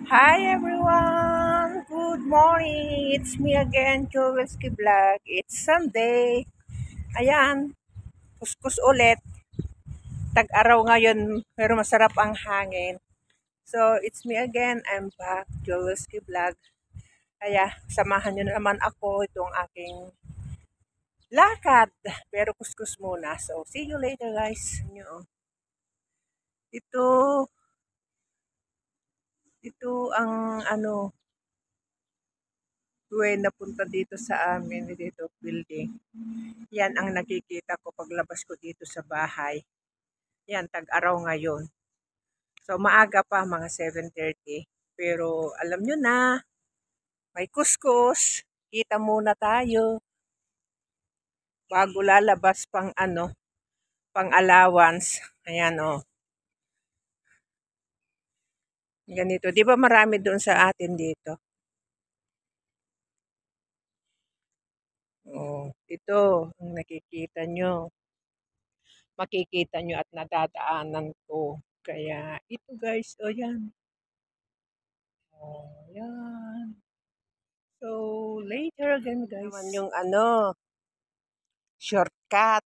Hi everyone! Good morning! It's me again, Joelski Vlog. It's Sunday. Ayan, kuskus ulit. Tag-araw ngayon, pero masarap ang hangin. So, it's me again. I'm back, Joelski Vlog. Kaya, samahan nyo na naman ako itong aking lakad. Pero kuskus muna. So, see you later guys. Ito ang way na punta dito sa amin, dito building. Yan ang nakikita ko paglabas ko dito sa bahay. Yan, tag-araw ngayon. So, maaga pa, mga 7:30. Pero, alam nyo na, may kuskus. Kita muna tayo. Bago lalabas pang allowance. Ayan, oh. Ganito. Di ba marami doon sa atin dito? Oh, ito, ang nakikita nyo. Makikita nyo at nadadaanan ko. Kaya, ito guys, oh yan. Oh, yan. So, later again guys. Naman yung shortcut.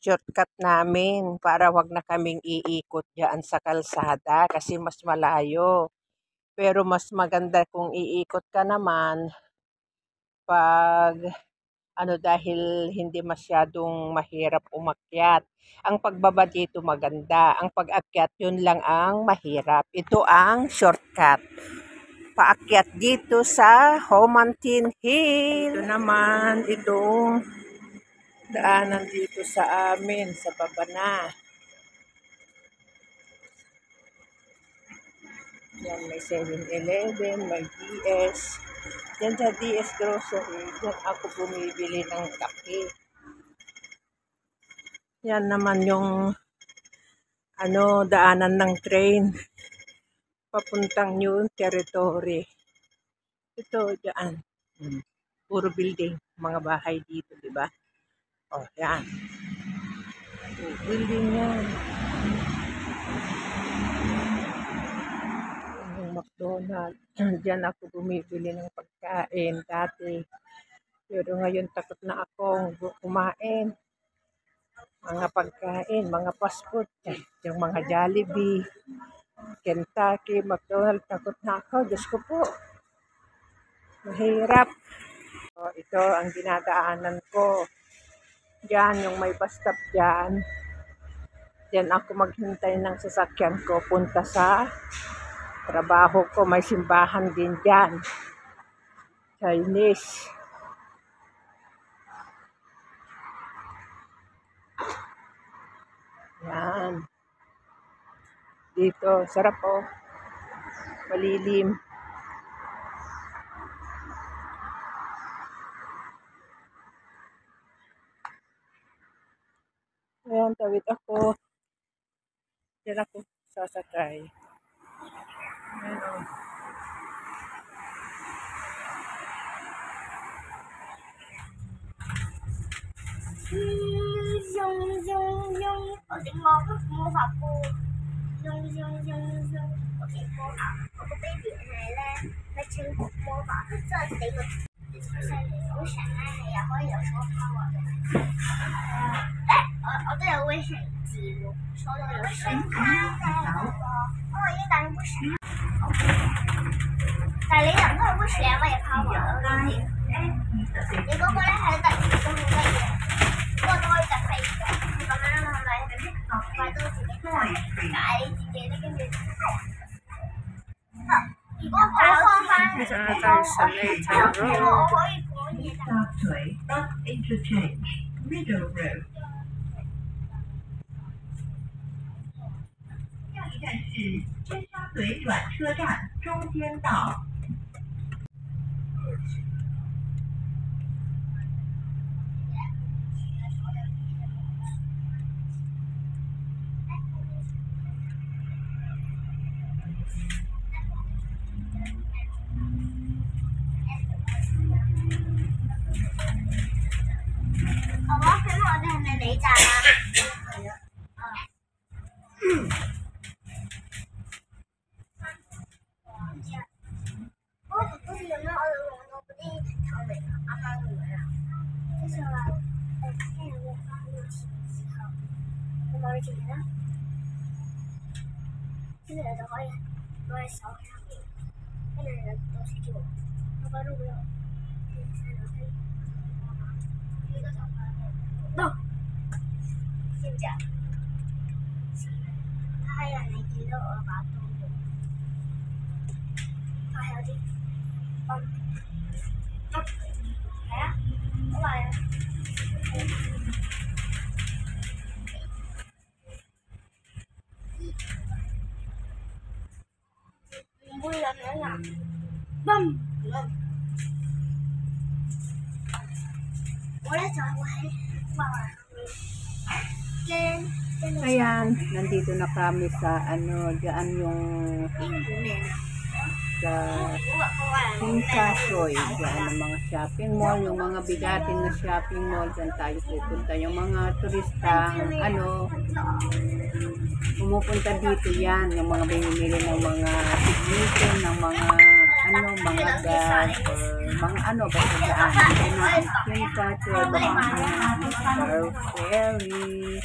Shortcut namin para wag na kaming iikot diyan sa kalsada kasi mas malayo. Pero mas maganda kung iikot ka naman pag dahil hindi masyadong mahirap umakyat. Ang pagbaba dito maganda. Ang pag-akyat yun lang ang mahirap. Ito ang shortcut. Paakyat dito sa Homantin Hill. Ito naman, itong daanan dito sa amin, sa baba na. Yan, may 7-Eleven, may DS. Yan sa DS Grocery, yan ako bumibili ng kape. Yan naman yung daanan ng train papuntang New Territory. Ito, dyan. Puro building, mga bahay dito, di ba? Oh, yan. Building yan. Yung McDonald's. Diyan ako bumibili ng pagkain dati. Pero ngayon takot na akong kumain. Mga pagkain, mga fast food. Yung mga Jollibee, Kentucky, McDonald's. Takot na ako. Diyos ko po. Mahirap. So, ito ang dinadaanan ko. Diyan, yung may bus stop dyan. Diyan ako maghintay ng sasakyan ko punta sa trabaho ko. May simbahan din dyan. Chinese. Yan. Dito, sarap oh. Malilim. Ayan, tawid ako. Diyan ako sasakay. Ayan oh.我識魔法菇，我識魔法。我個 baby 係咧咩清魔法，即係死個好犀利，好神咧，係又可以有所 power 嘅。我都有危險字喎，所以我有神我已經但係會神。但係你人都係會神乜嘢 power 咯？你嗰個咧係突然間好得意，嗰個都可以突飛嘅，係咁樣啦，係咪？快到自己解自己咧，跟住如果我放翻，Dito na tayo sa Later 我 Road. 可以講嘢㗎。大腿 Bus Interchange Middle Road。下一站是尖沙咀转车站中间道。我哋係咪尾站啊？我冇錢啦，跟住就可以攞隻手喺入面，跟住就到時叫我把路用，no， 知唔知啊？睇下人哋見到我把刀，佢係有啲係啊，好快啊！唔會咁樣啊！我咧就係會喺畫驚驚到 Ayan, nandito na kami sa diyan yung 英文名啊！sa 我 Kinsasoy, diyan ang mga shopping mall, yung mga bigatin na shopping mall, diyan tayo pupunta. Yung mga turistang pumupunta dito yan, yung mga binimili ng mga signature, ng mga mga bag, or mga basta dyan. Kinsasoy, mga ferry,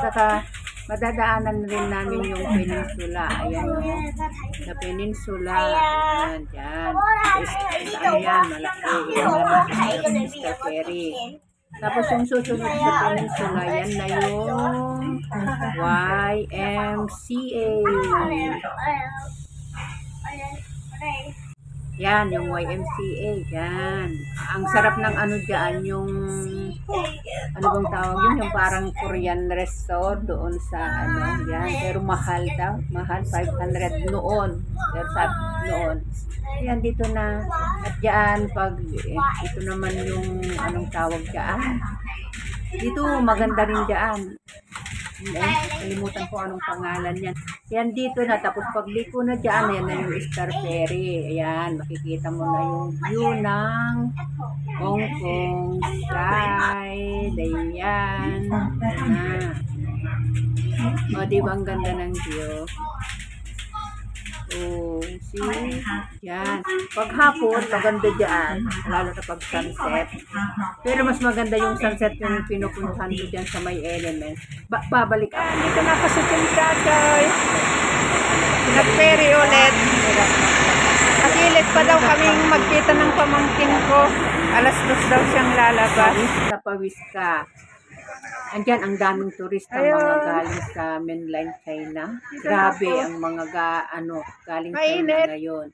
saka madadaanan rin namin yung peninsula. Ayan o. Sa peninsula. Ayan, dyan. Ayan, malaki. Ayan, Mr. Ferry. Tapos yung susunod sa peninsula, yan na yung YMCA. Yan, yung YMCA. Yan. Ang sarap ng dyan, yung bang tawag yun? Yung parang Korean resort doon sa yan. Pero mahal daw. Mahal, 500 noon. Pero sabi noon. Yan, dito na. At dyan, pag ito naman yung tawag dyan. Dito, maganda rin dyan. Kalimutan ko anong pangalan yan. Yan dito na. Tapos pag liko na dyan, yan na yung Star Ferry. Ayan, makikita mo na yung view ng Hong Kong side. Ayan. O, diba ang ganda ng view? Oh, see? Yan. Pag hapon, maganda dyan. Lalo na pag sunset. Pero mas maganda yung sunset yung pinupuntahan ko dyan sa may element. Babalik ako. Dito na ako sa Kinsasoy. Nag-ferry ulit. Kapilit pa daw kaming magkita ng pamangkin ko. Alas 2 daw siyang lalabas. Pawis ka. Andyan ang daming turista mga galing sa mainland China. Grabe ang mga galing China ngayon.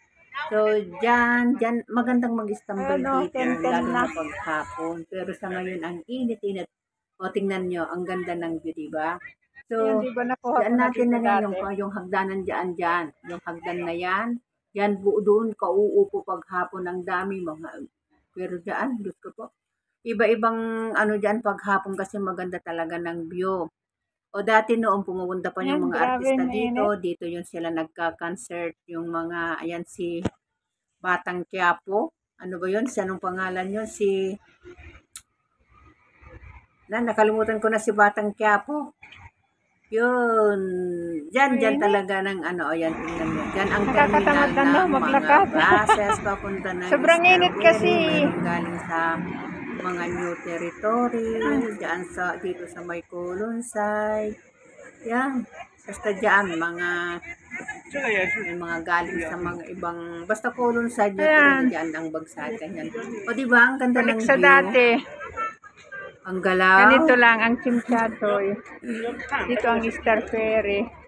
So, dyan, magandang mag-istambay dito, lalo na paghapon. Pero sa ngayon, ang init-init. O, tingnan nyo, ang ganda ng view, diba? So, dyan natin na ngayon yung hagdanan dyan. Yung hagdan na yan. Yan, doon, kauupo paghapon, ang dami mga. Pero dyan, Diyos ko po. Iba-ibang dyan paghapon kasi maganda talaga ng view. O dati noong pumupunta pa yung mga artista dito yun sila nagka-concert, yung mga, ayan si Batang Quiapo. Ano ba yun? Si anong pangalan yun? Nakalimutan ko na si Batang Quiapo. Yun. Dyan talaga ng ayan, tingnan mo. Dyan ang terminal ng mga buses papunta ng sobrang init kasi. Galing sa mga new territory, dyan dito sa may Colonside. Yan. Basta dyan, may mga galing sa mga ibang, basta Colonside, dyan ang bagsakan yan. O diba, ang ganda ng sa view. dati. Ang galaw. Ganito lang ang Kinsasoy. Dito ang Star Ferry.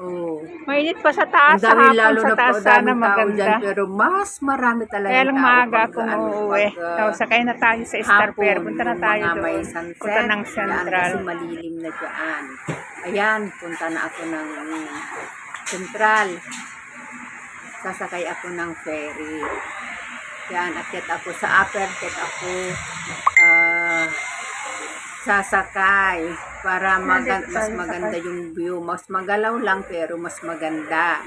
Oh. Mainit pa sa taas, Ang sa dami, hapon lalo sa taas sana daming tao maganda. dyan, pero mas marami talaga Kaya lang tao maaga pag, akong uuwi. Sakay na tayo sa Star hapon, Ferry. Punta na tayo yung mga may doon. sunset, Punta ng dyan Central. kasi malilim na dyan. Ayan, punta na ako ng Central. Sasakay ako ng ferry. Yan, akyat ako sa upper deck ako sasakay para mas maganda yung view. Mas magalaw lang pero mas maganda.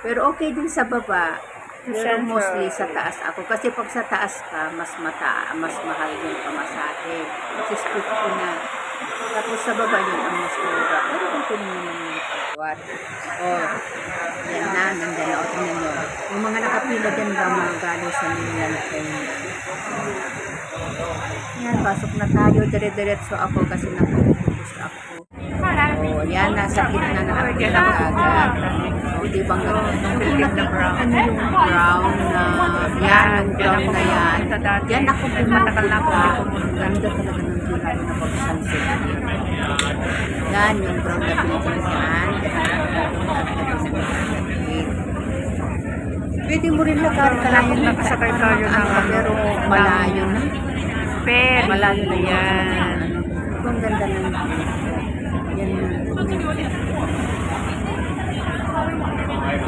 Pero okay din sa baba. Pero mostly sa taas ako. Kasi pag sa taas ka, mas mahal yung pamasahe. Which is 50 na. Tapos sa baba yun ang mas mura. Pero kung tingnan mo yung pagwat. Yan na, nandiyan na. O, tingnan nyo. Yung mga nakapila dyan ba mga galing sa mainland China. Yan, pasok na tayo. Dire-diretso ako kasi napuputos ako. O, yan, nasa gitna na ako ng dagat. O, di ba nga? Kung nakita niyo yung brown na, yan, yung brown na yan. Yan ako pumapunta. Ang ganda talaga ng view lalo na pag sunset. Yan, yung brown na building yan. Pwede mo rin lakad ka lang kung nakasakay tayo ng pero malayo na. Ferry. Malayo na yan. Ang ganda ng yan.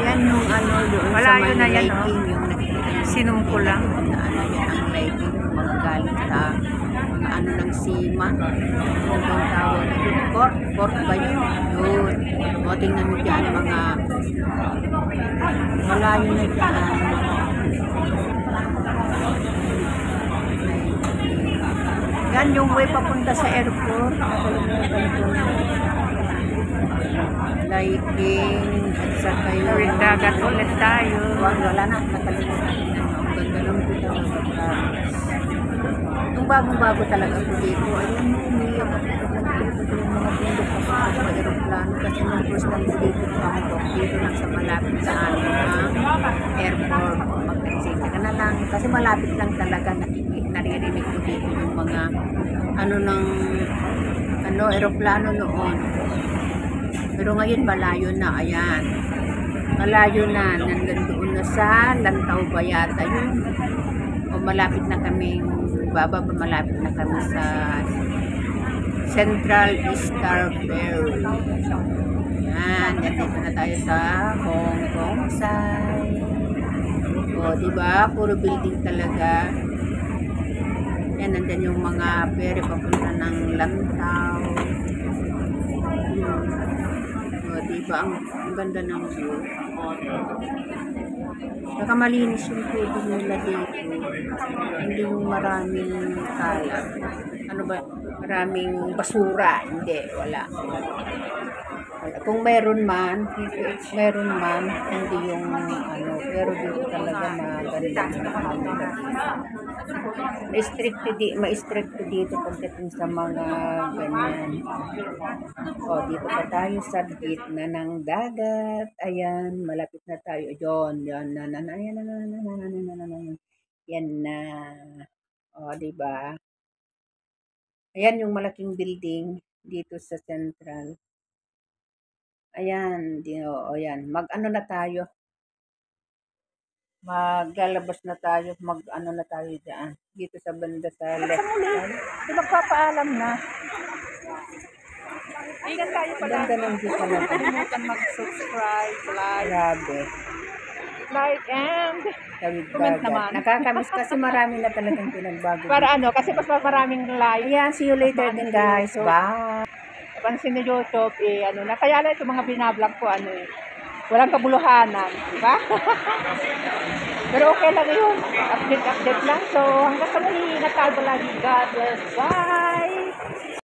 Yan yung ano doon sa Malayo may na yan, lighting yung nakikita. Sinumpo lang. Na ano yan ang lighting yung mga galing sa mga ano ng sima. Yung bang tawag yun. Port ba yun? Yun. O tingnan mo dyan mga malayo na dyan. Yan yung way papunta sa airport. Lighting at saka yung Tawid dagat ulit tayo. wala na, nakalimutan. Ang ganda ng kita. Yung bagong-bago talaga ako dito. Ayun, umiyak ako. Nagpipito yung mga bundok ako sa aeroplano kasi nung first time ko dito sa Hong Kong, dito lang sa malapit sa amin ang airport. Magkansika ka na lang. Kasi malapit lang talaga naririnig ko dito yung mga ano ng aeroplano noon. Pero ngayon malayo na, ayan. Malayo na, nandoon na sa Lantaw ba yata yun. O malapit na kaming malapit na kami sa Central Star Ferry. Yan, dito na tayo sa Hong Kong side. O, diba? Puro building talaga. Yan, nandyan yung mga ferry papunta ng Lantaw. O, diba? Ang ganda ng view. Saka malinis yung tubig nila dito. Hindi yung maraming kalat. Ano ba? Maraming basura. Hindi, wala. Kung meron man, hindi yung ano, pero dito talaga maganda. Ma-strict dito pagdating sa mga ganyan. O, dito pa tayo sa gitna ng dagat. Ayan, malapit na tayo. Yan na. O, diba? Ayan yung malaking building dito sa Central. Ayan, ayan. Mag-ano na tayo. Maglalabas na tayo. Mag-ano na tayo dyan. Dito sa banda sa left. Magpapaalam na. Ingat tayo pala. Ganda ng view talaga. Kalimutan mag-subscribe, like, Grabe. and Tawid comment dagat. naman. Nakakamiss kasi marami na talagang pinagbago. Para ano, kasi mas maraming like. Ayan, see you later din guys. Bye. Pansin ni YouTube, na. Kaya lang ito mga binablog ko, walang kabuluhanan, di ba? Pero okay lang yun. Update lang. So, hanggang sa muli, ingat tayo lagi. God bless. Bye!